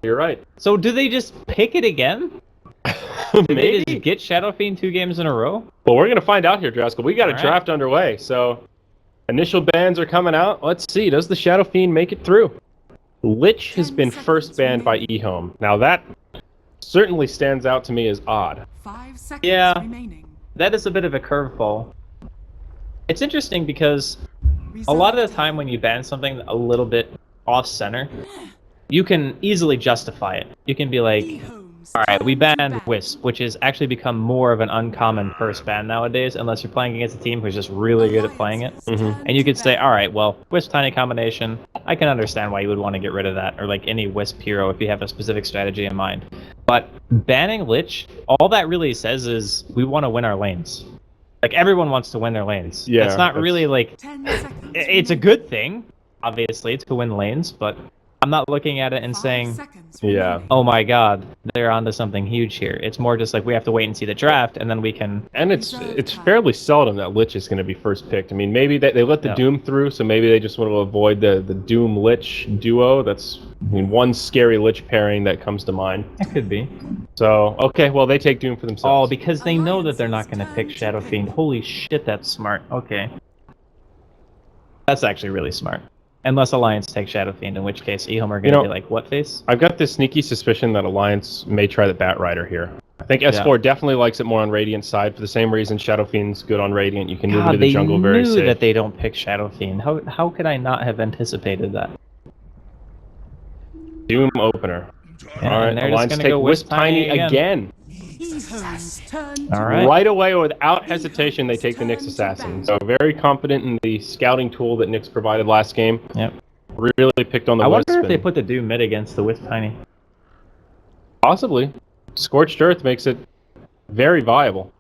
You're right. So do they just pick it again? Did they just get Shadow Fiend 2 games in a row? Well, we're going to find out here, Draskell. We got a All draft underway, so initial bans are coming out. Let's see. Does the Shadow Fiend make it through? Lich has been first banned by EHOME. Now, that certainly stands out to me as odd. 5 seconds Yeah, remaining. that is a bit of a curveball. It's interesting because a lot of the time when you ban something a little bit off-center, you can easily justify it. You can be like, alright, we banned Wisp, which has actually become more of an uncommon first ban nowadays, unless you're playing against a team who's just really good at playing it. And you could say, alright, well, Wisp Tiny combination, I can understand why you would want to get rid of that, or like any Wisp hero if you have a specific strategy in mind. But banning Lich, all that really says is, we want to win our lanes. Like, everyone wants to win their lanes. Yeah, it's not really like, 10 seconds it's a good thing, obviously, to win lanes, but I'm not looking at it and 5 saying, seconds Yeah. remaining. oh my god, they're onto something huge here. It's more just like we have to wait and see the draft, and then we can... And it's fairly seldom that Lich is going to be first picked. I mean, maybe they let the Doom through, so maybe they just want to avoid the Doom-Lich duo. That's, I mean, one scary Lich pairing that comes to mind. It could be. So, okay, well, they take Doom for Oh, themselves. because they know that they're not going to pick Shadow Fiend. Holy shit, that's smart. Okay. That's actually really smart. Unless Alliance takes Shadow Fiend, in which case EHOME are going to be like, what face? I've got this sneaky suspicion that Alliance may try the Bat Rider here. I think S4 definitely likes it more on Radiant's side for the same reason Shadow Fiend's good on Radiant. You can move into the jungle very safe. They knew that they don't pick Shadow Fiend. How could I not have anticipated that? Doom opener. Yeah, All right, and they're Alliance just take gonna go Wisp Tiny again. EHOME's turn All to right. Right away, without hesitation, they take the Nyx Assassin. So very confident in the scouting tool that Nyx provided last game. Yep. Really picked on the I Wisp. wonder if they put the Doom mid against the Wisp Tiny. Possibly. Scorched Earth makes it very viable.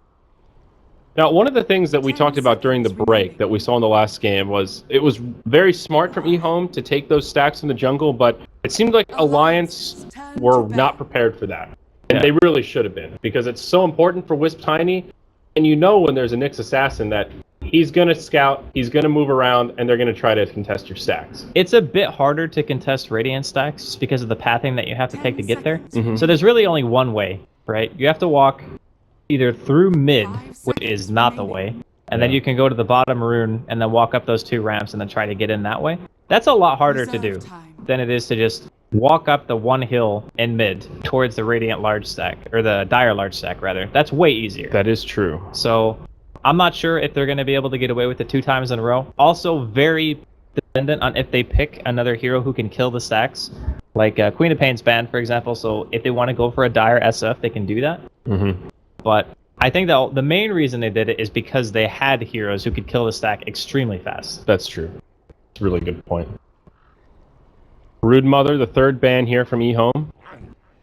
Now, one of the things that we talked about during the break that we saw in the last game was it was very smart from EHOME to take those stacks in the jungle, but it seemed like Alliance were not prepared for that. And they really should have been, because it's so important for Wisp Tiny, and you know when there's a Nyx Assassin that he's going to scout, he's going to move around, and they're going to try to contest your stacks. It's a bit harder to contest Radiant stacks just because of the pathing that you have to take to get there. So there's really only one way, right? You have to walk either through mid, which is not the way, and then you can go to the bottom rune and then walk up those 2 ramps and then try to get in that way. That's a lot harder to do than it is to just walk up the one hill in mid towards the Radiant large stack, or the Dire large stack rather. That's way easier. That is true. So I'm not sure if they're going to be able to get away with it 2 times in a row. Also very dependent on if they pick another hero who can kill the stacks. Like Queen of Pain's banned, for example, so if they want to go for a Dire SF, they can do that. But I think that the main reason they did it is because they had heroes who could kill the stack extremely fast. That's true. It's a really good point. Brood Mother, the 3rd ban here from EHOME.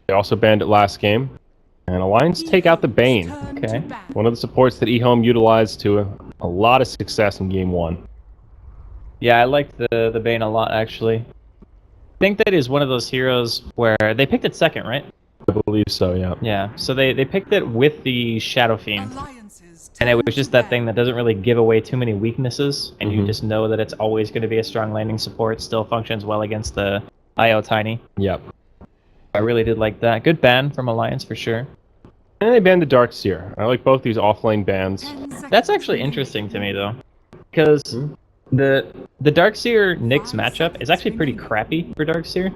They also banned it last game. And Alliance take out the Bane. Okay. One of the supports that EHOME utilized to a lot of success in Game 1. Yeah, I liked the Bane a lot, actually. I think that is one of those heroes where they picked it second, right? I believe so, yeah. Yeah, so they picked it with the Shadow Fiend. And it was just that thing that doesn't really give away too many weaknesses, and you just know that it's always going to be a strong landing support, still functions well against the IO Tiny. Yep. I really did like that. Good ban from Alliance for sure. And they banned the Darkseer. I like both these offlane bans. That's actually interesting to me, though. Because the Darkseer Nyx matchup is actually pretty crappy for Darkseer.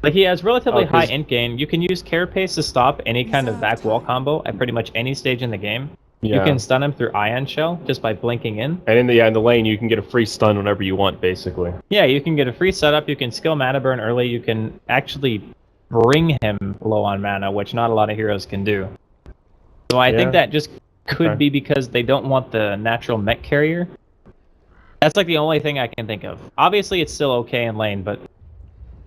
Like, he has relatively high int gain. You can use Carapace to stop any kind of back wall combo at pretty much any stage in the game. Yeah. You can stun him through Ion Shell just by blinking in. And in the lane, you can get a free stun whenever you want, basically. Yeah, you can get a free setup, you can skill mana burn early, you can actually bring him low on mana, which not a lot of heroes can do. So I think that just could be because they don't want the natural mech carrier. That's like the only thing I can think of. Obviously, it's still okay in lane, but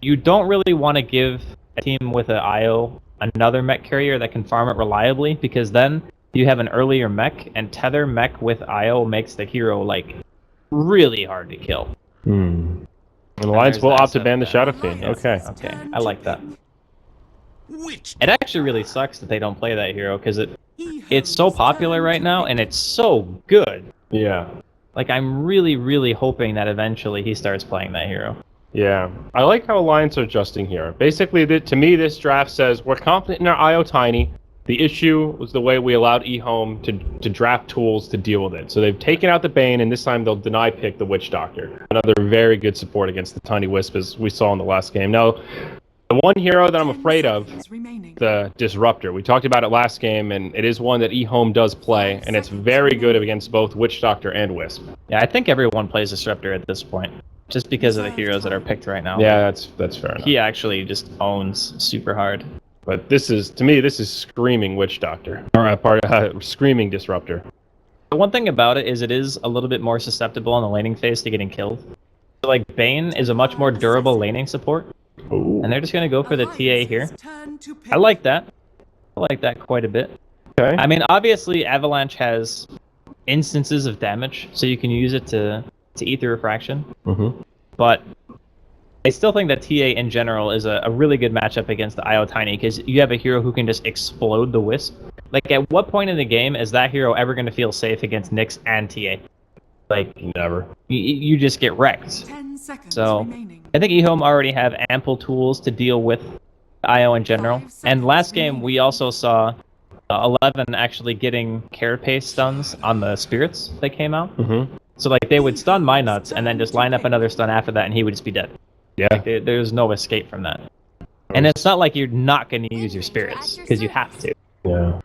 you don't really want to give a team with an IO another mech carrier that can farm it reliably, because then you have an earlier mech, and tether mech with IO makes the hero, like, really hard to kill. And Alliance will opt to ban the Shadow Fiend. Okay. Okay, I like that. It actually really sucks that they don't play that hero, because it's so popular right now, and it's so good. Yeah. Like, I'm really, really hoping that eventually he starts playing that hero. Yeah, I like how Alliance are adjusting here. Basically, to me, this draft says we're confident in our IO Tiny. The issue was the way we allowed EHOME to draft tools to deal with it. So they've taken out the Bane, and this time they'll deny pick the Witch Doctor. Another very good support against the Tiny Wisp, as we saw in the last game. Now, the one hero that I'm afraid of, the Disruptor. We talked about it last game, and it is one that EHOME does play, and it's very good against both Witch Doctor and Wisp. Yeah, I think everyone plays Disruptor at this point, just because of the heroes that are picked right now. Yeah, that's fair enough. He actually just owns super hard. But this is, to me, this is screaming Witch Doctor, or screaming Disruptor. The one thing about it is a little bit more susceptible in the laning phase to getting killed. So, like, Bane is a much more durable laning support, Ooh. and they're just going to go for the TA here. I like that. I like that quite a bit. Okay. I mean, obviously, Avalanche has instances of damage, so you can use it to eat the refraction. Mm-hmm. But I still think that TA in general is a really good matchup against the IO Tiny, because you have a hero who can just explode the Wisp. Like, at what point in the game is that hero ever going to feel safe against Nyx and TA? Like, never. You just get wrecked. 10 seconds So, remaining. I think EHOME already have ample tools to deal with IO in general. 5 And last game, seconds we also saw 11 actually getting carapace stuns on the spirits that came out. Mm-hmm. So, like, they would stun my nuts and then just line up another stun after that, and he would just be dead. Yeah. Like, there's no escape from that. And it's not like you're not going to use your spirits, because you have to. Yeah.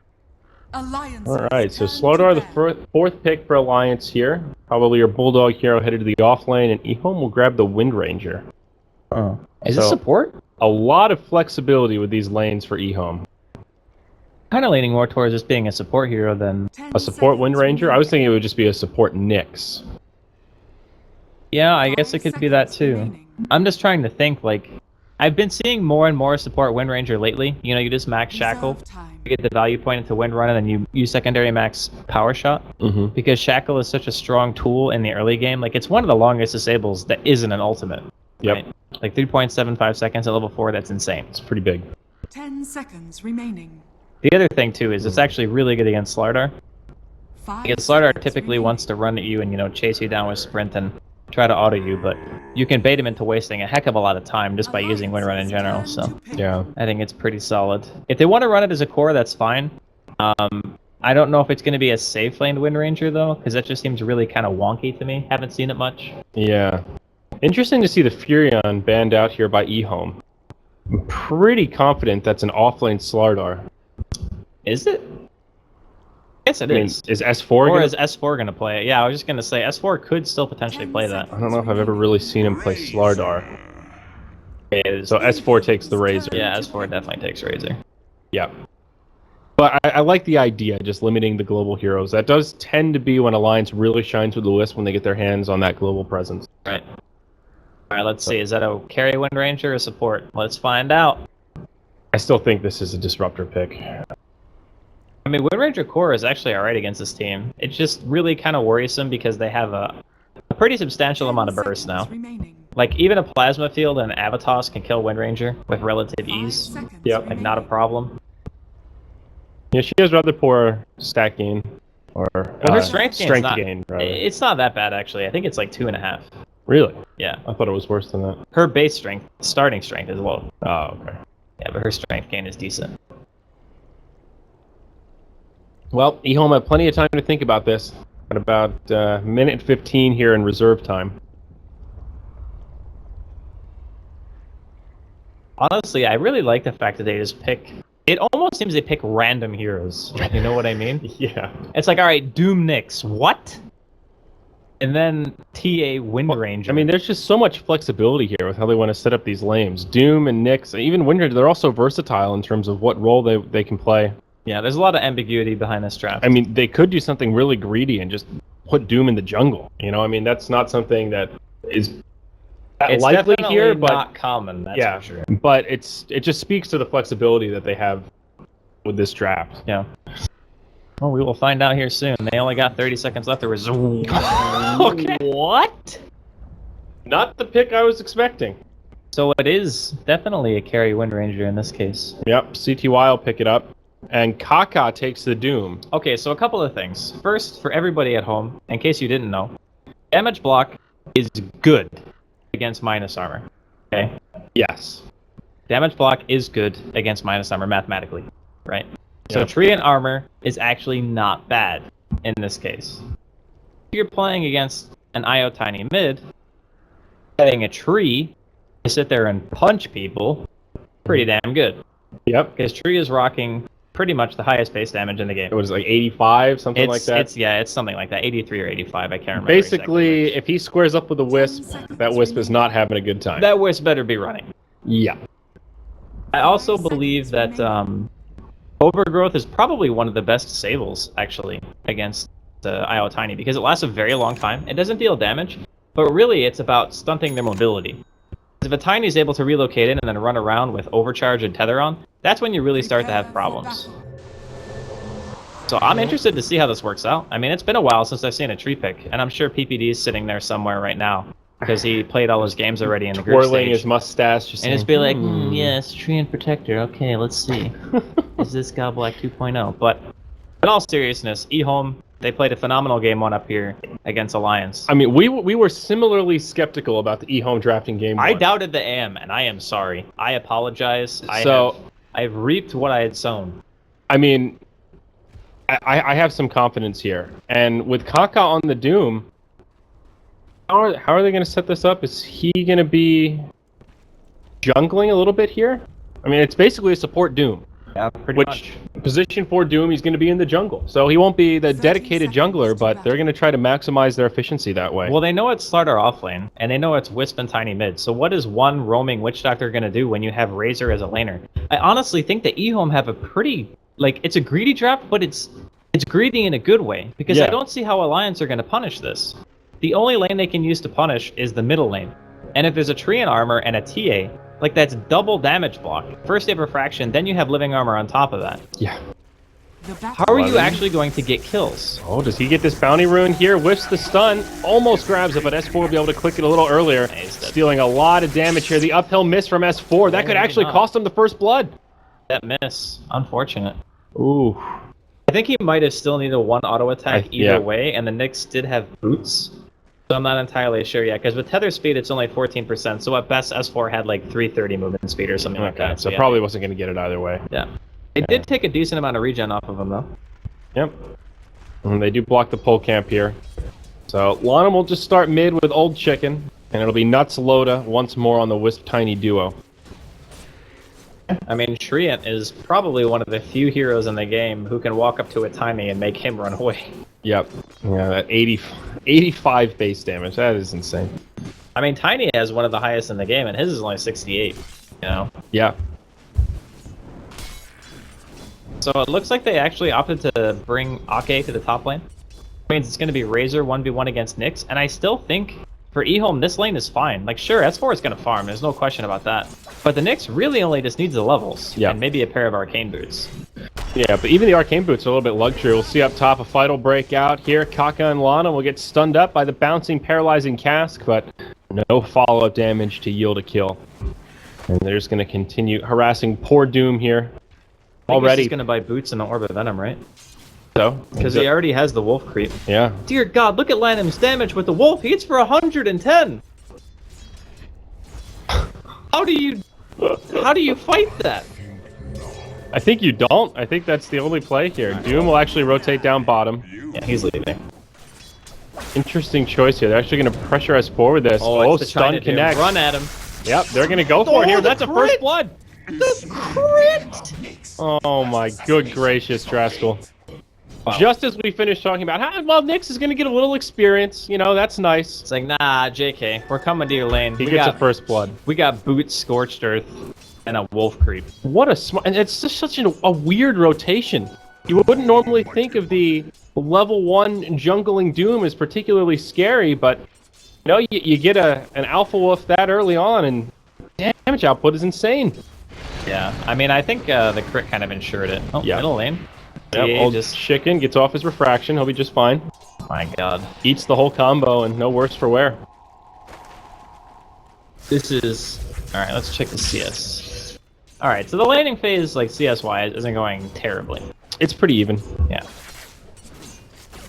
Alliance. All right, so Slowdar, the fourth pick for Alliance here. Probably your Bulldog hero headed to the off lane, and EHOME will grab the Wind Ranger. Oh. Is this So- support? A lot of flexibility with these lanes for EHOME. Kind of leaning more towards this being a support hero than... A support Wind Ranger? I was thinking it would just be a support Nyx. Yeah, I guess it could be that too. I'm just trying to think, like... I've been seeing more and more support Wind Ranger lately. You know, you just max Shackle, you get the value point into Wind Run, and then you use secondary max Power Shot. Mm-hmm. Because Shackle is such a strong tool in the early game. Like, it's one of the longest disables that isn't an ultimate. Yep. Right? Like, 3.75 seconds at level 4, that's insane. It's pretty big. 10 seconds remaining. The other thing, too, is it's actually really good against Slardar. 5 Because Slardar seconds typically remaining. wants to run at you and, you know, chase you down with Sprint and try to auto you, but you can bait him into wasting a heck of a lot of time just by using Wind Run in general, so Yeah. I think it's pretty solid. If they want to run it as a core, that's fine. I don't know if it's going to be a safe laned Wind Ranger, though, because that just seems really kind of wonky to me. Haven't seen it much. Yeah. Interesting to see the Furion banned out here by EHOME. I'm pretty confident that's an offlane Slardar. Is it? Yes, it I mean, is. is S4 Or gonna... is S4 going to play it? Yeah, I was just going to say S4 could still potentially play that. I don't know if I've ever really seen him play Slardar. So S4 takes the Razor. Yeah, S4 definitely takes Razor. Yeah. But I like the idea, just limiting the global heroes. That does tend to be when Alliance really shines with the Wisp when they get their hands on that global presence. Right. Alright, let's see. Is that a carry Wind Ranger or support? Let's find out. I still think this is a Disruptor pick. I mean, Wind Ranger core is actually alright against this team. It's just really kind of worrisome because they have a pretty substantial amount of burst now. Like, even a Plasma Field and Avatos can kill Wind Ranger with relative ease. Yep. Like, not a problem. Yeah, she has rather poor stat gain. Or Well, her strength gain, rather. It's not that bad, actually. I think it's like 2.5. Really? Yeah. I thought it was worse than that. Her base strength, starting strength is low. Oh, okay. Yeah, but her strength gain is decent. Well, EHOME had plenty of time to think about this. At about minute 15 here in reserve time. Honestly, I really like the fact that they just pick... It almost seems they pick random heroes. You know what I mean? Yeah. It's like, alright, Doom Nyx. What? And then TA Wind Ranger. I mean, there's just so much flexibility here with how they want to set up these lanes. Doom and Nyx, even Wind Ranger, they're also versatile in terms of what role they can play. Yeah, there's a lot of ambiguity behind this draft. I mean, they could do something really greedy and just put Doom in the jungle. You know, I mean, that's not something that is it's likely definitely here, but not common, that's yeah, for sure. but it just speaks to the flexibility that they have with this draft. Yeah. Well, we will find out here soon. They only got 30 seconds left. There was... Okay. What? Not the pick I was expecting. So it is definitely a carry Wind Ranger in this case. Yep, CTY will pick it up. And Kaka takes the Doom. Okay, so a couple of things. First, for everybody at home, in case you didn't know, damage block is good. against minus armor. Okay? Yes. Damage block is good against minus armor mathematically, right? So Yep. tree and armor is actually not bad in this case. If you're playing against an IO tiny mid, having a tree to sit there and punch people, pretty damn good. Yep. Because tree is rocking pretty much the highest base damage in the game. It was like 85, something like that. It's something like that. 83 or 85, I can't remember. Basically, exactly if he squares up with a wisp, that wisp is not having a good time. that wisp better be running. Yeah. I also believe that Overgrowth is probably one of the best sables, actually, against IO Tiny, because it lasts a very long time. It doesn't deal damage, but really it's about stunting their mobility. If a Tiny is able to relocate in and then run around with Overcharge and Tether on, that's when you really start to have problems. So I'm interested to see how this works out. I mean, it's been a while since I've seen a tree pick, and I'm sure PPD is sitting there somewhere right now, because he played all his games already in the group Twirling stage. his mustache, just And it's saying, be like, yes, Tree and Protector. Okay, let's see. Is this Godblack 2.0? But in all seriousness, EHOME, they played a phenomenal game one up here against Alliance. I mean, we were similarly skeptical about the EHOME drafting game. I doubted the AM, and I am sorry. I apologize. I've reaped what I had sown. I mean, I have some confidence here. And with Kaka on the Doom, how are they going to set this up? Is he going to be jungling a little bit here? I mean, it's basically a support Doom. Yeah, pretty much. Position 4 Doom, he's going to be in the jungle. So he won't be the dedicated jungler, but they're going to try to maximize their efficiency that way. Well, they know it's Slardar off lane, and they know it's Wisp and Tiny mid. So what is one roaming Witch Doctor going to do when you have Razor as a laner? I honestly think that EHOME have a pretty, it's a greedy draft, but it's greedy in a good way. Because I don't see how Alliance are going to punish this. The only lane they can use to punish is the middle lane. And if there's a tree in armor and a TA, that's double damage block. First you have refraction, then you have living armor on top of that. Yeah. How are you actually going to get kills? Oh, does he get this bounty rune here? Whiffs the stun, almost grabs it, but S4 will be able to click it a little earlier. Stealing a lot of damage here. The uphill miss from S4. That could actually cost him the first blood. That miss. Unfortunate. Ooh. I think he might have still needed one auto attack either way, and the Nyx did have boots. So I'm not entirely sure yet, because with tether speed it's only 14%, so at best S4 had 330 movement speed or something like that. So probably wasn't going to get it either way. Yeah. It did take a decent amount of regen off of him though. Yep. And they do block the pole camp here. So Lana will just start mid with Old Chicken, and it'll be Nuts Loda once more on the Wisp Tiny duo. I mean, Treant is probably one of the few heroes in the game who can walk up to a Tiny and make him run away. Yep. Yeah, that 85 base damage. That is insane. I mean, Tiny has one of the highest in the game, and his is only 68, you know? Yeah. So it looks like they actually opted to bring Ake to the top lane. Which means it's going to be Razor 1v1 against Nyx, and I still think for EHOME, this lane is fine. Sure, S4 is going to farm, there's no question about that. But the Nyx really only just needs the levels, and maybe a pair of Arcane Boots. Yeah, but even the Arcane Boots are a little bit luxury. We'll see up top a fight will break out here. Kaka and Lana will get stunned up by the bouncing, paralyzing cask, but no follow-up damage to yield a kill. And they're just going to continue harassing poor Doom here. Already. He's going to buy Boots and the Orb of Venom, right? So? Because he already has the Wolf creep. Yeah. Dear God, look at Lanham's damage with the Wolf. He hits for 110. How do you fight that? I think you don't. I think that's the only play here. Doom will actually rotate down bottom. Yeah, he's leaving. Interesting choice here. They're actually going to pressure us forward this. Oh, stun connect. Run at him. Yep, they're going to go for it here. That's a first blood. The crit! Oh my good gracious, Draskell. Wow. Just as we finished talking about how, well, Nyx is going to get a little experience. You know, that's nice. It's like, nah, JK, we're coming to your lane. He gets a first blood. We got Boots, Scorched Earth, and a Wolf creep. What a smart... And it's just such a weird rotation. You wouldn't normally think of the level 1 jungling Doom as particularly scary, but, you know, you get an Alpha Wolf that early on, and damage output is insane. Yeah, I mean, I think the crit kind of ensured it. Oh, yeah. Middle lane. Yep, Old Chicken gets off his refraction. He'll be just fine. My God. Eats the whole combo, and no worse for wear. This is... Alright, let's check the CS. Alright, so the laning phase, CS-wise, isn't going terribly. It's pretty even. Yeah.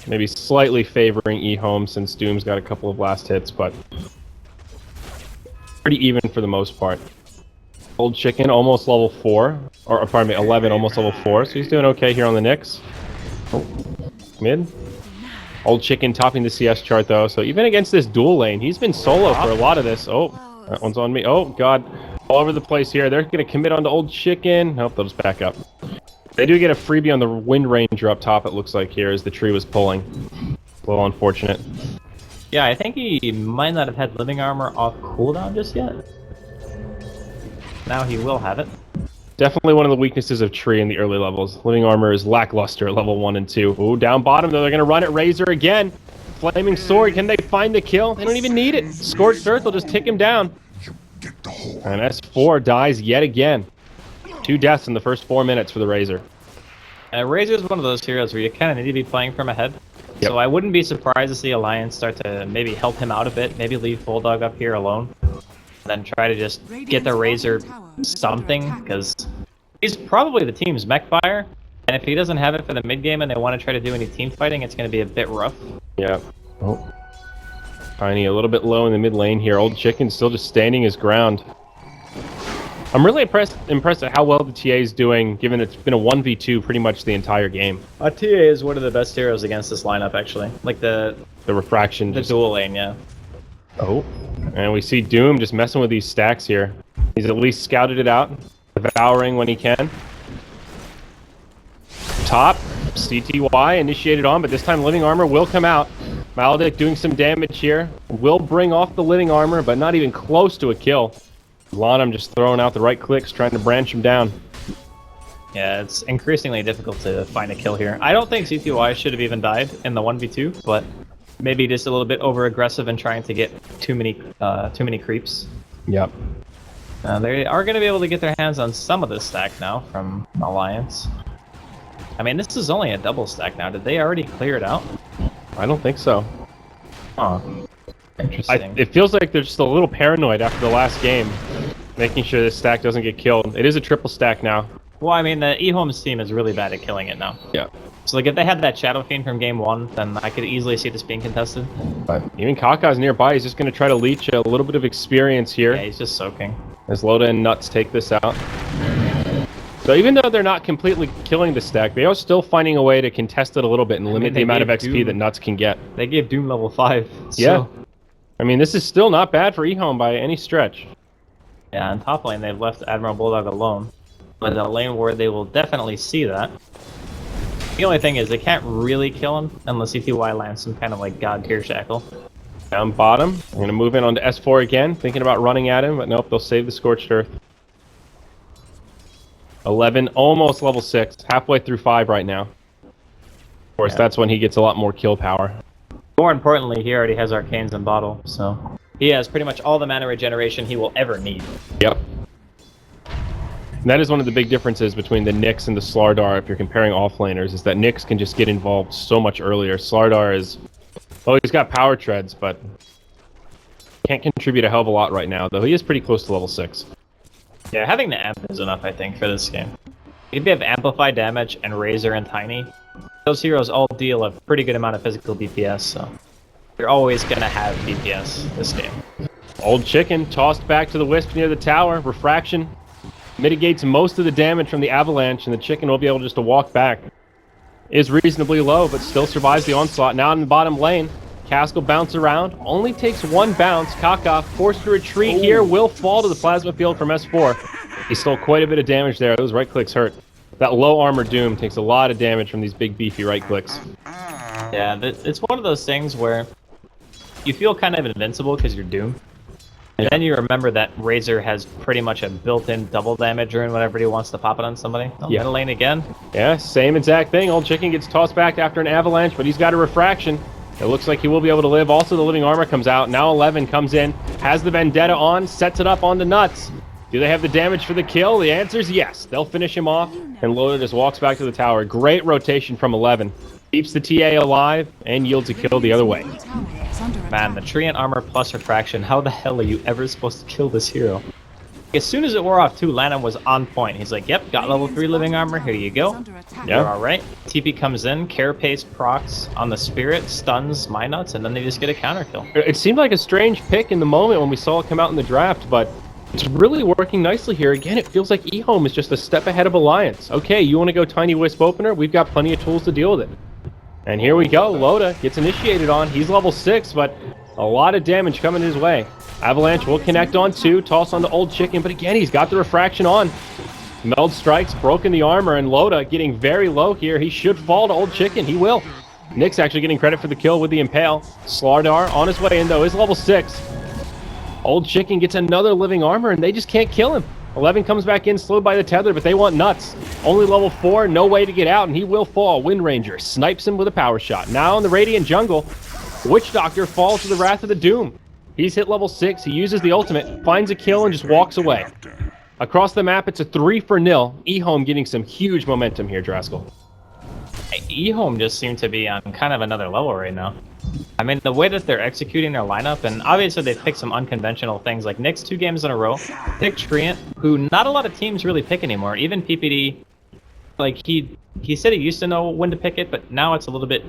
Maybe slightly favoring EHOME since Doom's got a couple of last hits, but... pretty even for the most part. Old Chicken almost level 4, or pardon me, 11 almost level 4, so he's doing okay here on the Nyx. Oh, mid. Old Chicken topping the CS chart though, so even against this dual lane, he's been solo for a lot of this. Oh, that one's on me. Oh god, all over the place here. They're gonna commit onto Old Chicken. Nope, they'll just back up. They do get a freebie on the Wind Ranger up top, it looks like here, as the tree was pulling. A little unfortunate. Yeah, I think he might not have had living armor off cooldown just yet. Now he will have it. Definitely one of the weaknesses of Tree in the early levels. Living armor is lackluster at level 1 and 2. Ooh, down bottom though, they're gonna run at Razor again. Flaming Sword, can they find the kill? They don't even need it. Scorched Earth will just tick him down. And S4 dies yet again. 2 deaths in the first 4 minutes for the Razor. Razor is one of those heroes where you kind of need to be playing from ahead. Yep. So I wouldn't be surprised to see Alliance start to maybe help him out a bit. Maybe leave Bulldog up here alone. Then try to just get the Razor something, because he's probably the team's mech buyer. And if he doesn't have it for the mid game and they want to try to do any team fighting, it's going to be a bit rough. Yeah. Oh. Tiny a little bit low in the mid lane here. Old Chicken still just standing his ground. I'm really impressed at how well the TA is doing, given it's been a 1v2 pretty much the entire game. TA is one of the best heroes against this lineup, actually. Like the refraction. The dual lane, yeah. Oh. And we see Doom just messing with these stacks here. He's at least scouted it out, devouring when he can. Top, CTY initiated on, but this time Living Armor will come out. Maledict doing some damage here. Will bring off the Living Armor, but not even close to a kill. Lanham just throwing out the right clicks, trying to branch him down. Yeah, it's increasingly difficult to find a kill here. I don't think CTY should have even died in the 1v2, but maybe just a little bit over aggressive and trying to get too many creeps. Yep. They are going to be able to get their hands on some of this stack now from Alliance. I mean, this is only a double stack now. Did they already clear it out? I don't think so. Huh. Interesting. It feels like they're just a little paranoid after the last game, making sure this stack doesn't get killed. It is a triple stack now. Well, I mean, the EHOME's team is really bad at killing it now. Yeah. So, like, if they had that Shadow Fiend from game 1, then I could easily see this being contested. But even Kaka's nearby. He's just going to try to leech a little bit of experience here. Yeah, he's just soaking. As Loda and Nuts take this out. So even though they're not completely killing the stack, they are still finding a way to contest it a little bit and limit the amount of XP that Nuts can get. They gave Doom level 5. So. Yeah. I mean, this is still not bad for EHOME by any stretch. Yeah, on top lane, they've left Admiral Bulldog alone. But in the lane ward, they will definitely see that. The only thing is, they can't really kill him unless CTY lands some kind of, like, God tier shackle. Down bottom. I'm going to move in onto S4 again, thinking about running at him, but nope, they'll save the Scorched Earth. 11, almost level 6, halfway through 5 right now. Of course, that's when he gets a lot more kill power. More importantly, he already has Arcanes in bottle, so he has pretty much all the mana regeneration he will ever need. Yep. And that is one of the big differences between the Nyx and the Slardar, if you're comparing offlaners, is that Nyx can just get involved so much earlier. Slardar is... well, he's got power treads, but can't contribute a hell of a lot right now, though he is pretty close to level 6. Yeah, having the amp is enough, I think, for this game. If you have amplified damage and Razor and Tiny, those heroes all deal a pretty good amount of physical DPS, so you're always gonna have DPS this game. Old Chicken tossed back to the Wisp near the tower. Refraction mitigates most of the damage from the avalanche, and the Chicken will be able just to walk back. Is reasonably low, but still survives the onslaught. Now in the bottom lane, Cask will bounce around. Only takes 1 bounce. Kaka, forced to retreat here, will fall to the plasma field from S4. He stole quite a bit of damage there. Those right clicks hurt. That low armor Doom takes a lot of damage from these big beefy right clicks. Yeah, it's one of those things where you feel kind of invincible because you're Doom. And then you remember that Razor has pretty much a built-in double damage rune whenever he wants to pop it on somebody. Oh, yeah. Middle lane again. Yeah, same exact thing. Old Chicken gets tossed back after an avalanche, but he's got a refraction. It looks like he will be able to live. Also, the living armor comes out. Now 11 comes in, has the Vendetta on, sets it up onto Nuts. Do they have the damage for the kill? The answer is yes. They'll finish him off, and Loda just walks back to the tower. Great rotation from 11. Keeps the TA alive, and yields a kill the other way. Man, the Treant armor plus refraction, how the hell are you ever supposed to kill this hero? As soon as it wore off too, Lanham was on point. He's like, yep, got level 3 living armor, here you go. Yeah. You're alright. TP comes in, Carapace procs on the Spirit, stuns my nuts, and then they just get a counter kill. It seemed like a strange pick in the moment when we saw it come out in the draft, but it's really working nicely here. Again, it feels like EHOME is just a step ahead of Alliance. Okay, you want to go Tiny Wisp Opener? We've got plenty of tools to deal with it. And here we go. Loda gets initiated on. He's level 6, but a lot of damage coming his way. Avalanche will connect on 2, toss on the Old Chicken, but again, he's got the refraction on. Meld strikes, broken the armor, and Loda getting very low here. He should fall to Old Chicken. He will. Nick's actually getting credit for the kill with the Impale. Slardar on his way in, though, is level 6. Old Chicken gets another living armor, and they just can't kill him. 11 comes back in, slowed by the tether, but they want nuts. Only level 4, no way to get out, and he will fall. Wind Ranger snipes him with a power shot. Now in the Radiant Jungle, Witch Doctor falls to the Wrath of the Doom. He's hit level 6, he uses the ultimate, finds a kill, and just walks away. Across the map, it's a 3-0. EHOME getting some huge momentum here, Draskell. EHOME just seem to be on kind of another level right now. I mean, the way that they're executing their lineup, and obviously they've picked some unconventional things, like Nick's 2 games in a row, picked Treant, who not a lot of teams really pick anymore. Even PPD, like, he said he used to know when to pick it, but now it's a little bit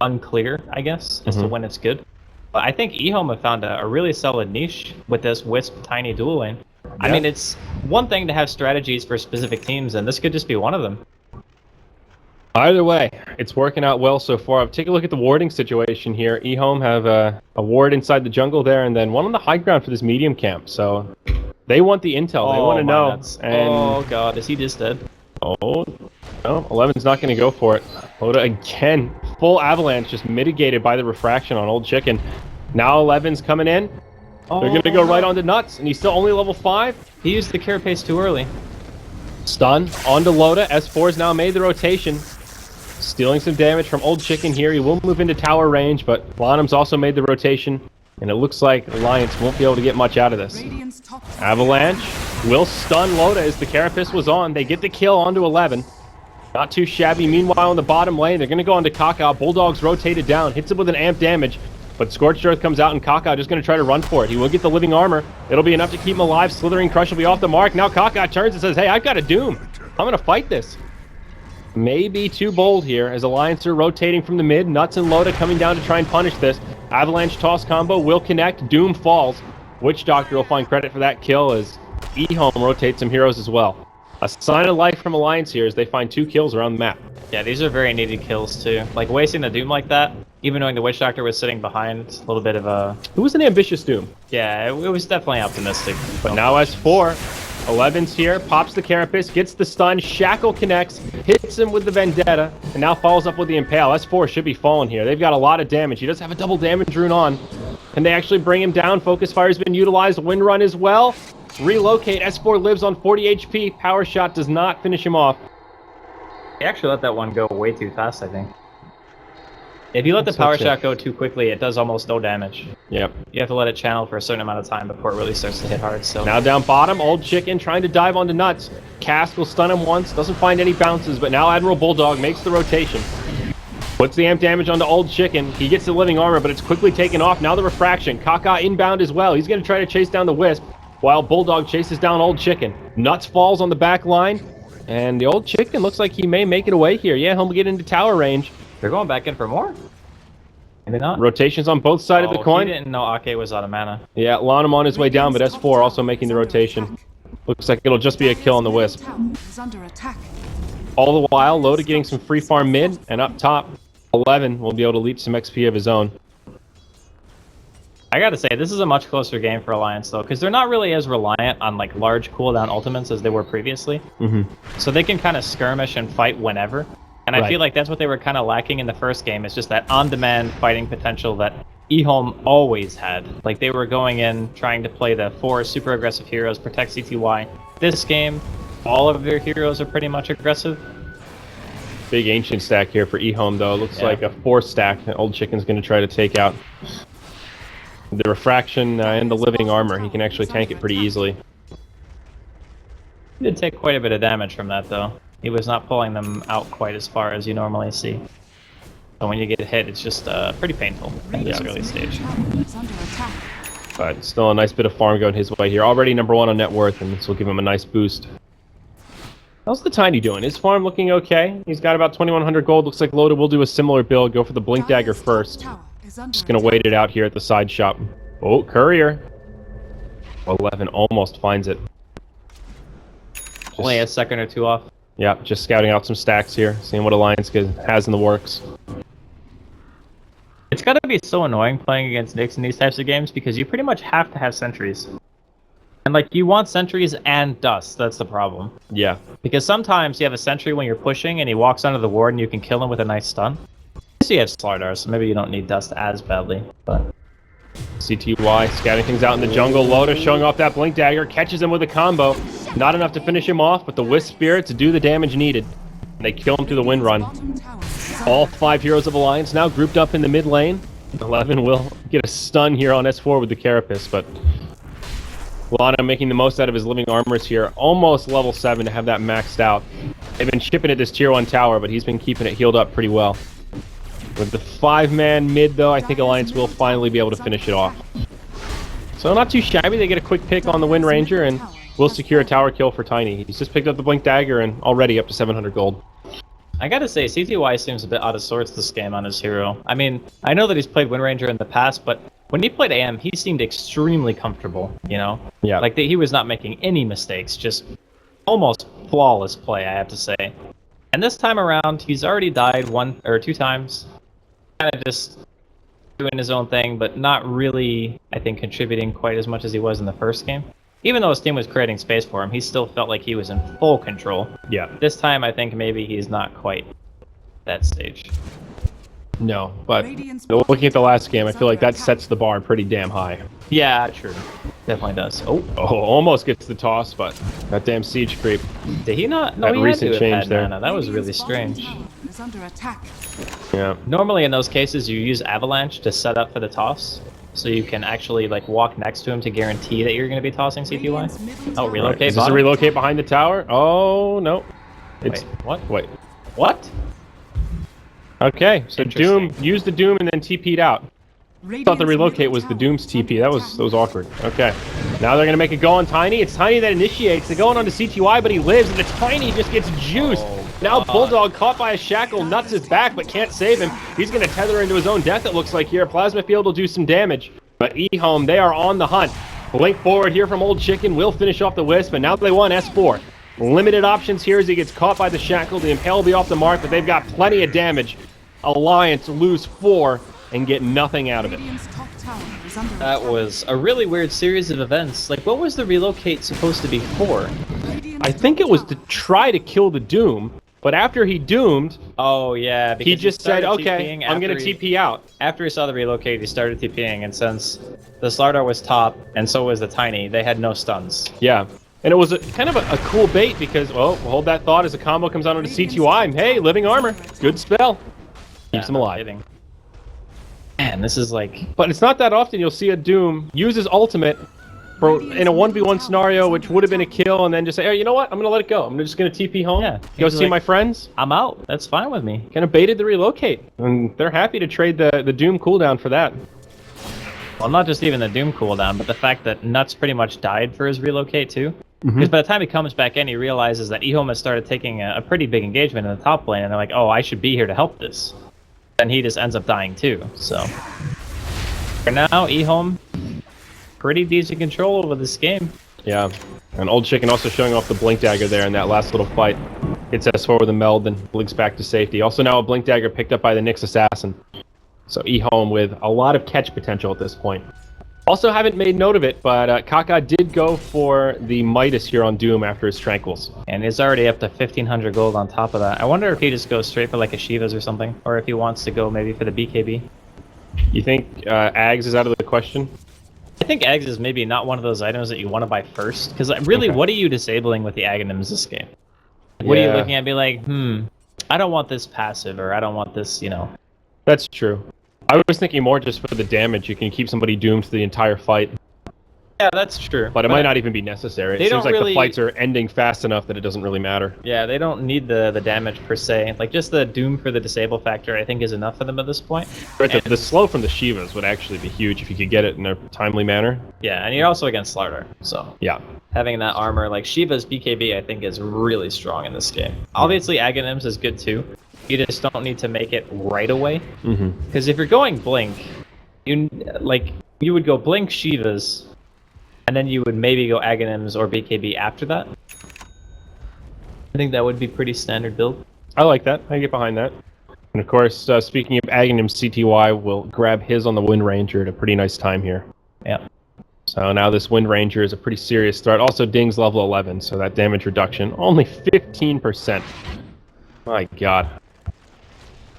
unclear, I guess, as to when it's good. But I think EHOME have found a really solid niche with this Wisp Tiny dual lane. Yeah. I mean, it's one thing to have strategies for specific teams, and this could just be one of them. Either way, it's working out well so far. Take a look at the warding situation here. EHOME have a ward inside the jungle there, and then one on the high ground for this medium camp. So they want the intel. They want to know. And oh god, is he just dead? Oh, no, 11's not going to go for it. Loda again, full avalanche, just mitigated by the refraction on Old Chicken. Now 11's coming in. They're going to go right onto Nuts, and he's still only level 5. He used the Carapace too early. Stun onto Loda. S4's now made the rotation. Stealing some damage from Old Chicken here. He will move into tower range, but Lonham's also made the rotation, and it looks like Alliance won't be able to get much out of this. Avalanche will stun Loda as the Carapace was on. They get the kill onto 11. Not too shabby. Meanwhile, in the bottom lane, they're going to go onto Kaka. Bulldog's rotated down, hits him with an amp damage, but Scorched Earth comes out, and Kaka just going to try to run for it. He will get the living armor. It'll be enough to keep him alive. Slithering Crush will be off the mark. Now Kaka turns and says, hey, I've got a Doom. I'm going to fight this. Maybe too bold here as Alliance are rotating from the mid. Nuts and Loda coming down to try and punish this. Avalanche toss combo will connect. Doom falls. Witch Doctor will find credit for that kill as EHOME rotates some heroes as well. A sign of life from Alliance here as they find 2 kills around the map. Yeah, these are very needed kills too. Like wasting the Doom like that, even knowing the Witch Doctor was sitting behind, a little bit of a... It was an ambitious Doom. Yeah, it was definitely optimistic. But now S4... 11's here, pops the Carapace, gets the stun, Shackle connects, hits him with the Vendetta, and now follows up with the Impale. S4 should be falling here. They've got a lot of damage. He does have a double damage rune on. Can they actually bring him down? Focus Fire's been utilized. Wind Run as well. Relocate. S4 lives on 40 HP. Power Shot does not finish him off. He actually let that one go way too fast, I think. If you let the power shot go too quickly, it does almost no damage. Yep. You have to let it channel for a certain amount of time before it really starts to hit hard. So now down bottom, Old Chicken trying to dive onto Nuts. Cask will stun him once, doesn't find any bounces, but now Admiral Bulldog makes the rotation. Puts the amp damage onto Old Chicken. He gets the living armor, but it's quickly taken off. Now the refraction. Kaka inbound as well. He's going to try to chase down the Wisp, while Bulldog chases down Old Chicken. Nuts falls on the back line, and the Old Chicken looks like he may make it away here. Yeah, he'll get into tower range. They're going back in for more? Maybe not. Rotations on both sides of the coin. He didn't know Ake was out of mana. Yeah, Lonham on his way down, but S4 also making the rotation. Looks like it'll just be a kill on the Wisp. All the while, Loda getting some free farm mid, and up top, 11 will be able to leap some XP of his own. I gotta say, this is a much closer game for Alliance, though, because they're not really as reliant on like large cooldown ultimates as they were previously. So they can kind of skirmish and fight whenever. And I feel like that's what they were kind of lacking in the first game. It's just that on-demand fighting potential that EHOME always had. Like, they were going in, trying to play the 4 super aggressive heroes, protect CTY. This game, all of their heroes are pretty much aggressive. Big Ancient stack here for EHOME, though. It looks like a 4 stack that Old Chicken's going to try to take out. The refraction and the living armor, he can actually tank it pretty easily. He did take quite a bit of damage from that, though. He was not pulling them out quite as far as you normally see. So when you get hit, it's just pretty painful at this early stage. But still a nice bit of farm going his way here. Already number 1 on net worth, and this will give him a nice boost. How's the Tiny doing? His farm looking okay. He's got about 2,100 gold. Looks like Loda will do a similar build. Go for the Blink Dagger first. Just going to wait it out here at the side shop. Oh, Courier. 11 almost finds it. Only a second or two off. Yeah, just scouting out some stacks here. Seeing what Alliance has in the works. It's gotta be so annoying playing against Nyx in these types of games because you pretty much have to have sentries. And like, you want sentries and dust, that's the problem. Yeah. Because sometimes you have a sentry when you're pushing and he walks onto the ward and you can kill him with a nice stun. So you have Slardar, so maybe you don't need dust as badly, but... CTY scouting things out in the jungle. Loda showing off that Blink Dagger, catches him with a combo. Not enough to finish him off, but the Wisp Spirit to do the damage needed. And they kill him through the wind run. All 5 heroes of Alliance now grouped up in the mid lane. 11 will get a stun here on S4 with the Carapace, but Lana making the most out of his living armors here. Almost level 7 to have that maxed out. They've been chipping at this tier 1 tower, but he's been keeping it healed up pretty well. With the 5-man mid, though, I think Alliance will finally be able to finish it off. So not too shabby. They get a quick pick on the Wind Ranger, and will secure a tower kill for Tiny. He's just picked up the Blink Dagger and already up to 700 gold. I gotta say, CTY seems a bit out of sorts this game on his hero. I mean, I know that he's played Wind Ranger in the past, but when he played AM, he seemed extremely comfortable, you know? Yeah. Like, he was not making any mistakes, just almost flawless play, I have to say. And this time around, he's already died 1 or 2 times. Kind of just doing his own thing, but not really, I think, contributing quite as much as he was in the first game. Even though his team was creating space for him, he still felt like he was in full control. Yeah. This time, I think maybe he's not quite that stage. No, but looking at the last game, I feel like that sets the bar pretty damn high. Yeah, true. Definitely does. Oh, Almost gets the toss, but that damn siege creep. did he not? No, That he recent had to have change had there. mana. That was really strange. Is under attack. Yeah. Normally, in those cases, you use Avalanche to set up for the toss, so you can actually like walk next to him to guarantee that you're going to be tossing CTY. Oh, relocate. Is this a bottom? relocate behind the tower? Oh, no. It's, Wait, what? Wait. What? Okay, so Doom, Interesting. used the Doom and then TP'd out. I thought the relocate was the Doom's TP. That was awkward. Okay. Now they're going to make it go on Tiny. It's Tiny that initiates. They're going on to CTY, but he lives, and the Tiny just gets juiced. Now Bulldog caught by a shackle, nuts his back, but can't save him. He's going to tether into his own death, it looks like here. Plasma Field will do some damage. But EHOME, they are on the hunt. Blink forward here from Old Chicken will finish off the Wisp, and now they want S4. Limited options here as he gets caught by the shackle. The Impale will be off the mark, but they've got plenty of damage. Alliance lose 4 and get nothing out of it. That was a really weird series of events. Like, what was the relocate supposed to be for? I think it was to try to kill the Doom, but after he doomed, Oh, yeah. he because just said, started okay, TPing I'm going to after TP out. After he saw the relocate, he started TPing, and since the Slardar was top, and so was the Tiny, they had no stuns. Yeah. And it was kind of a cool bait because, well, hold that thought as a combo comes out onto CTY. Hey, living armor. Good spell. Keeps him alive. Kidding. Man, this is like... But it's not that often you'll see a Doom use his ultimate for in a 1v1 scenario, which would have been a kill, and then just say, oh, you know what? I'm going to let it go. I'm just going to TP home. Yeah. Go He's see like, my friends. I'm out. That's fine with me. Kind of baited the relocate. And they're happy to trade the Doom cooldown for that. Well, not just even the Doom cooldown, but the fact that Nuts pretty much died for his relocate, too. Because by the time he comes back in, he realizes that EHOME has started taking a pretty big engagement in the top lane, and they're like, oh, I should be here to help this. And he just ends up dying too, so. For now, EHOME, pretty decent control over this game. Yeah. And Old Chicken also showing off the Blink Dagger there in that last little fight. Hits S4 with a meld, then blinks back to safety. Also now a Blink Dagger picked up by the Nyx Assassin. So EHOME with a lot of catch potential at this point. Also haven't made note of it, but Kaka did go for the Midas here on Doom after his Tranquils. And is already up to 1,500 gold on top of that. I wonder if he just goes straight for like a Shiva's or something, or if he wants to go maybe for the BKB. You think Ags is out of the question? I think Ags is maybe not one of those items that you want to buy first, because really, what are you disabling with the Aghanims this game? What are you looking at? Be like, I don't want this passive, or I don't want this, you know. That's true. I was thinking more just for the damage. You can keep somebody doomed to the entire fight. Yeah, that's true. But it might not even be necessary. They It don't seems like really- the fights are ending fast enough that it doesn't really matter. Yeah, they don't need the damage per se. Like, just the Doom for the disable factor, I think, is enough for them at this point. Right, And- the slow from the Shivas would actually be huge if you could get it in a timely manner. Yeah, and you're also against Slardar, so Yeah. having that armor, like Shiva's BKB, I think is really strong in this game. Obviously, Aghanim's is good too. You just don't need to make it right away. Mm-hmm. Because if you're going Blink, you would go Blink Shiva's, and then you would maybe go Aghanim's or BKB after that. I think that would be pretty standard build. I like that. I get behind that. And of course, speaking of Aghanim, CTY will grab his on the Wind Ranger at a pretty nice time here. Yeah. So now this Wind Ranger is a pretty serious threat. Also, Ding's level 11, so that damage reduction, only 15%. My god.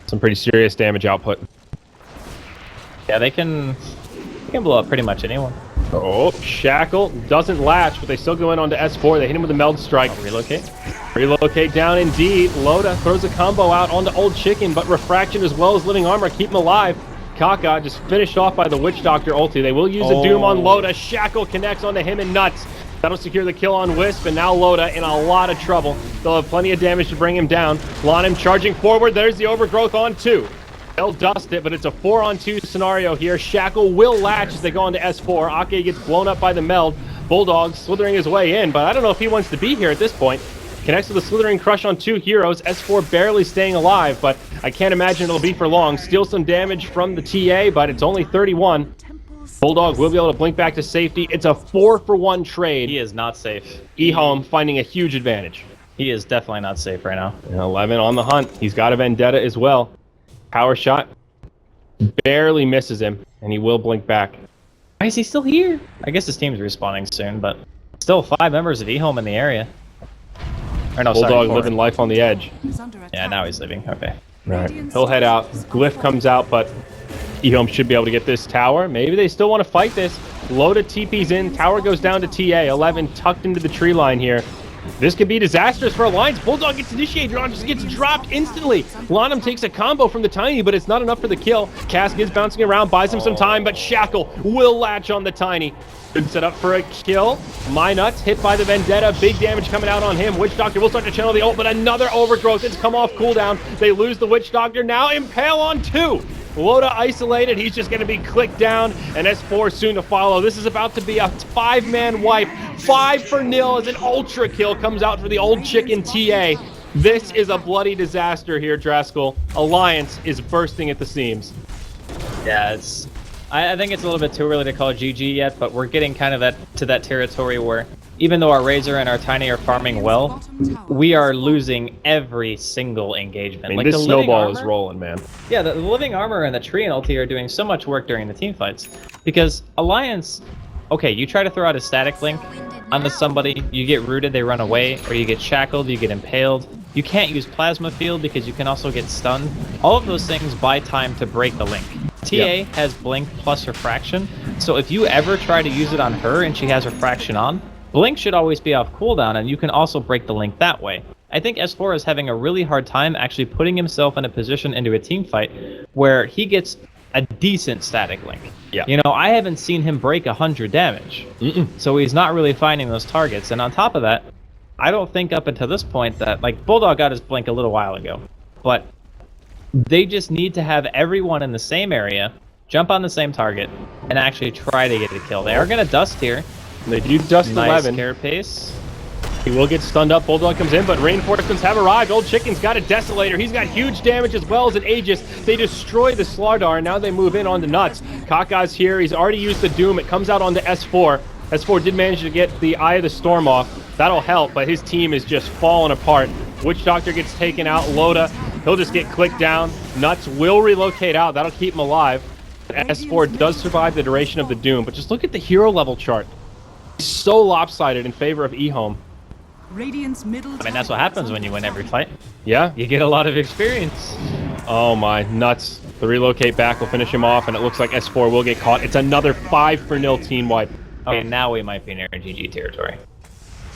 Some pretty serious damage output. Yeah, they can blow up pretty much anyone. Oh, Shackle doesn't latch, but they still go in onto S4. They hit him with a Meld Strike. Relocate. Relocate down indeed. Loda throws a combo out onto Old Chicken, but Refraction as well as Living Armor keep him alive. Kaka just finished off by the Witch Doctor ulti. They will use a Doom on Loda. Shackle connects onto him and Nuts. That'll secure the kill on Wisp, and now Loda in a lot of trouble. They'll have plenty of damage to bring him down. Lonim charging forward. There's the Overgrowth on 2. They'll dust it, but it's a 4-on-2 scenario here. Shackle will latch as they go into S4. Ake gets blown up by the Meld. Bulldog slithering his way in, but I don't know if he wants to be here at this point. Connects with a Slithering Crush on 2 heroes. S4 barely staying alive, but I can't imagine it'll be for long. Steals some damage from the TA, but it's only 31. Bulldog will be able to blink back to safety. It's a 4-for-1 trade. He is not safe. EHOME finding a huge advantage. He is definitely not safe right now. And 11 on the hunt. He's got a Vendetta as well. Power shot barely misses him, and he will blink back. Why is he still here? I guess his team's respawning soon, but still 5 members of EHOME in the area. Or no, Bulldog sorry, 4. living life on the edge. Is under attack. Yeah, now he's leaving. Okay. Right. He'll head out. Glyph comes out, but EHOME should be able to get this tower. Maybe they still want to fight this. Loda TP's in. Tower goes down to TA. 11 tucked into the tree line here. This could be disastrous for Alliance. Bulldog gets initiated on, just gets dropped instantly. Lonum takes a combo from the Tiny, but it's not enough for the kill. Cask is bouncing around, buys him some time, but Shackle will latch on the Tiny. Good setup for a kill. My Nuts hit by the Vendetta. Big damage coming out on him. Witch Doctor will start to channel the ult, but another Overgrowth. It's come off cooldown. They lose the Witch Doctor. Now Impale on 2. Loda isolated. He's just going to be clicked down, and S4 soon to follow. This is about to be a 5-man wipe. 5-for-0 as an ultra kill comes out for the Old Chicken TA. This is a bloody disaster here, Draskell. Alliance is bursting at the seams. Yeah, I think it's a little bit too early to call GG yet, but we're getting kind of to that territory where even though our Razor and our Tiny are farming well, we are losing every single engagement. I mean, like this the Living snowball is Armor- rolling, man. Yeah, the Living Armor and the Tree and ulti are doing so much work during the team fights. Because Alliance, okay, you try to throw out a static link onto somebody, you get rooted, they run away, or you get shackled, you get impaled. You can't use Plasma Field because you can also get stunned. All of those things buy time to break the link. TA has Blink plus Refraction, so if you ever try to use it on her and she has Refraction on, Blink should always be off cooldown, and you can also break the link that way. I think S4 is having a really hard time actually putting himself in a position into a team fight where he gets a decent static link. Yeah. You know, I haven't seen him break 100 damage, so he's not really finding those targets. And on top of that, I don't think up until this point that, like, Bulldog got his blink a little while ago, but they just need to have everyone in the same area, jump on the same target, and actually try to get a kill. They are going to dust here. They do dust Nice 11. carapace. He will get stunned up. Bulldog comes in, but reinforcements have arrived. Old Chicken's got a Desolator. He's got huge damage as well as an Aegis. They destroy the Slardar, and now they move in on the Nuts. Kaka's here. He's already used the Doom. It comes out onto S4. S4 did manage to get the Eye of the Storm off. That'll help, but his team is just falling apart. Witch Doctor gets taken out. Loda, he'll just get clicked down. Nuts will relocate out. That'll keep him alive. S4 does survive the duration of the Doom, but just look at the hero level chart. It's so lopsided in favor of EHOME. Radiant's middle I mean, that's what happens when you win every fight. Yeah? You get a lot of experience. Oh my, Nuts. The relocate back will finish him off, and it looks like S4 will get caught. It's another 5-for-0 team wipe. Okay, now we might be near GG territory.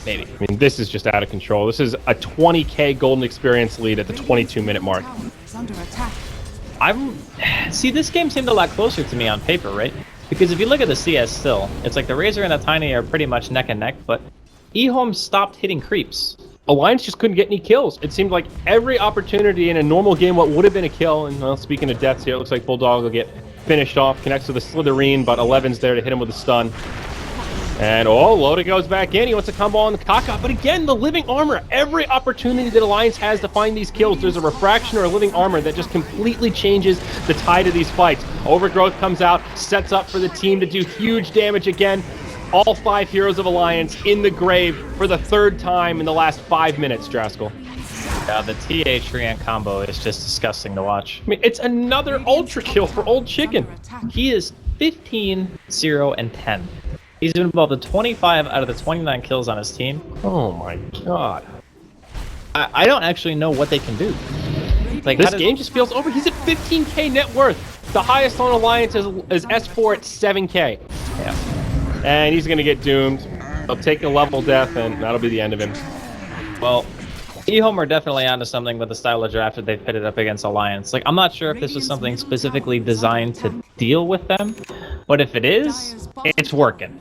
Maybe. I mean, this is just out of control. This is a 20k golden experience lead at the 22-minute mark. Is under attack. See, this game seemed a lot closer to me on paper, right? Because if you look at the CS still, it's like the Razor and the Tiny are pretty much neck and neck, but EHOME stopped hitting creeps. Alliance just couldn't get any kills. It seemed like every opportunity in a normal game, what would have been a kill, and well, speaking of deaths here, it looks like Bulldog will get finished off, connects to the Slitherine, but 11's there to hit him with a stun. And Loda goes back in, he wants to combo on the Kaka, but again, the living armor, every opportunity that Alliance has to find these kills, there's a refraction or a living armor that just completely changes the tide of these fights. Overgrowth comes out, sets up for the team to do huge damage again. All 5 heroes of Alliance in the grave for the 3rd time in the last 5 minutes, Draskell. Yeah, the TA Treant combo is just disgusting to watch. I mean, it's another ultra kill for Old Chicken. He is 15, 0, and 10. He's been involved in 25 out of the 29 kills on his team. Oh my god. I don't actually know what they can do. Like, This game just feels over. He's at 15k net worth. The highest on Alliance is S4 at 7k. Yeah. And he's going to get doomed. He'll take a level death, and that'll be the end of him. Well, EHOME are definitely onto something with the style of draft that they've pitted up against Alliance. Like, I'm not sure if this was something specifically designed to deal with them, but if it is, it's working.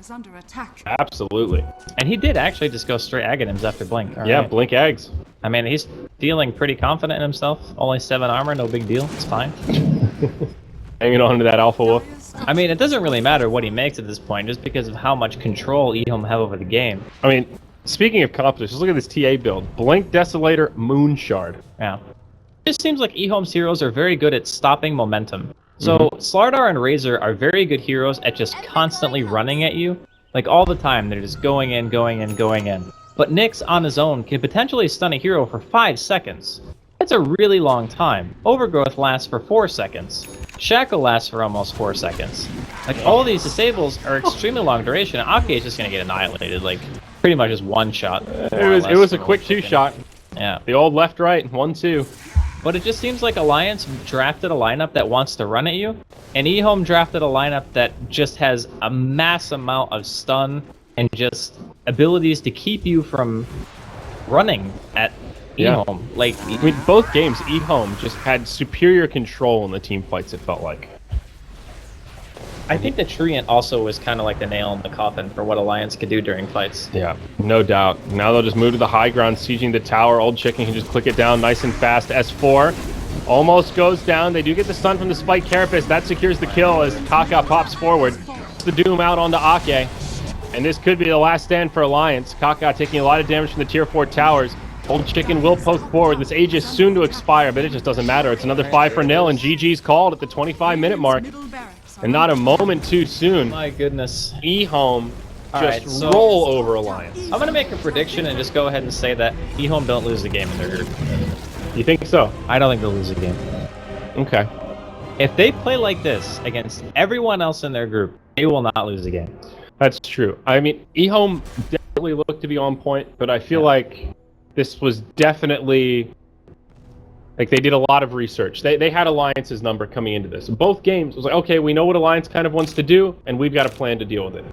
Absolutely. And he did actually just go straight Aghanims after Blink. Yeah, Blink eggs. I mean, he's feeling pretty confident in himself. Only 7 armor, no big deal. It's fine. Hanging on to that Alpha Wolf. I mean, it doesn't really matter what he makes at this point, just because of how much control EHOME have over the game. I mean, speaking of competition, just look at this TA build. Blink, Desolator, Moonshard. Yeah. It just seems like EHOME's heroes are very good at stopping momentum. So, Slardar and Razor are very good heroes at just constantly running at you. Like, all the time, they're just going in, going in, going in. But Nyx, on his own, can potentially stun a hero for 5 seconds. That's a really long time. Overgrowth lasts for 4 seconds. Shackle lasts for almost 4 seconds. Like, all of these disables are extremely long duration, and Ake is just gonna get annihilated, like, pretty much just one shot. It was a quick 2-shot. Yeah. The old left-right, 1-2. But it just seems like Alliance drafted a lineup that wants to run at you, and EHOME drafted a lineup that just has a mass amount of stun and just abilities to keep you from running at EHOME. Like, I mean, both games, EHOME just had superior control in the team fights, it felt like. I think the Treant also was kind of like the nail in the coffin for what Alliance could do during fights. Yeah, no doubt. Now they'll just move to the high ground, sieging the tower. Old Chicken can just click it down nice and fast. S4 almost goes down. They do get the stun from the Spike Carapace. That secures the kill as Kaka pops forward. The Doom out onto Ake. And this could be the last stand for Alliance. Kaka taking a lot of damage from the tier 4 towers. Old Chicken will poke forward. This age is soon to expire, but it just doesn't matter. It's another 5-0, and GG's called at the 25-minute mark. And not a moment too soon. My goodness. EHOME just roll over Alliance. I'm going to make a prediction and just go ahead and say that EHOME don't lose the game in their group. You think so? I don't think they'll lose the game. Okay. If they play like this against everyone else in their group, they will not lose the game. That's true. I mean, EHOME definitely looked to be on point, but I feel like this was definitely... Like, they did a lot of research. They had Alliance's number coming into this. Both games, it was like, okay, we know what Alliance kind of wants to do, and we've got a plan to deal with it.